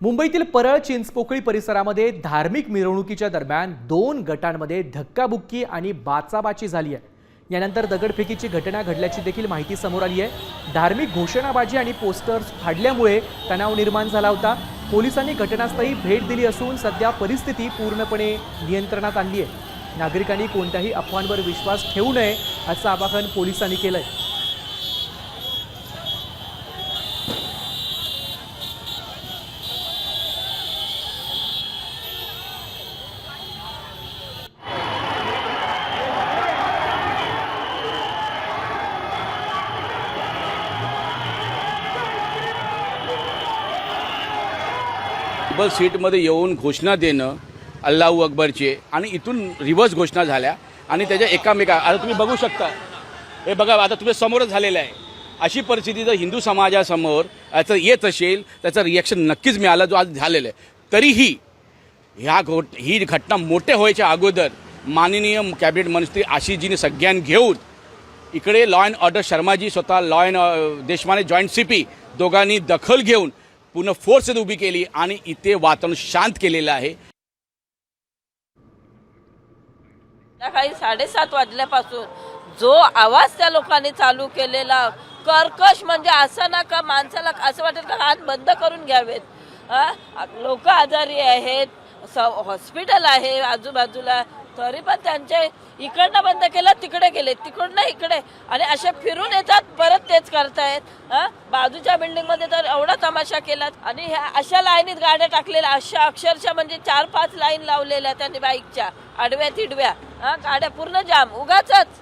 मुंबईतील परळ चिंचपोकळी परिसरामध्ये धार्मिक मिरवणुकीच्या दरम्यान 2 गटांमध्ये धक्काबुक्की आणि बाचाबाची झाली आहे। यानंतर दगडफेकीची घटना घडल्याची देखील माहिती समोर आली आहे। धार्मिक घोषणाबाजी आणि पोस्टर्स फाडल्यामुळे तणाव निर्माण झाला होता। पोलिसांनी घटनास्थळी भेट दिली असून सध्या परिस्थिती पूर्णपणे नियंत्रणात आणली आहे। नागरिकांनी कोणत्याही अफवांवर विश्वास ठेवू नये असं आवाहन पोलिसांनी केलंय। टेबल सीटमध्ये येऊन घोषणा देणं अल्लाहू अकबरचे आणि इथून रिव्हर्स घोषणा झाल्या आणि त्याच्या एकामेका आता तुम्ही बघू शकता। हे बघा आता तुम्ही समोरच झालेलं आहे। अशी परिस्थिती जर हिंदू समाजासमोर याचं येत असेल त्याचं रिॲक्शन नक्कीच मिळालं जो आज झालेलं आहे। तरीही ही घटना मोठे व्हायच्या अगोदर माननीय कॅबिनेट मंत्री आशिषजीने सगळ्यांनी घेऊन इकडे लॉ अँड ऑर्डर शर्माजी स्वतः law and Deshmane joint CP दोघांनी दखल घेऊन पुन्हा फोर्स उभी केली आणि इथे वातावरण शांत केलेलं आहे। सकाळी 7:30 वाजल्यापासून जो आवाज त्या लोकांनी चालू केलेला कर्कश म्हणजे असं ना का माणसाला असं वाटेल का हात बंद करून घ्यावेत। लोक आजारी आहेत, हॉस्पिटल आहे आजूबाजूला, तरी पण त्यांचे इकडनं बंद केलं तिकडे गेले, तिकडनं इकडे आणि असे फिरून येतात परत तेच करतायत। बाजूच्या बिल्डिंगमध्ये तर एवढा तमाशा केला आणि ह्या अशा लाईनीत गाड्या टाकलेल्या, अशा अक्षरशः म्हणजे 4-5 लाईन लावलेल्या त्यांनी बाईकच्या आडव्या तिडव्या, गाड्या पूर्ण जाम उगाचच।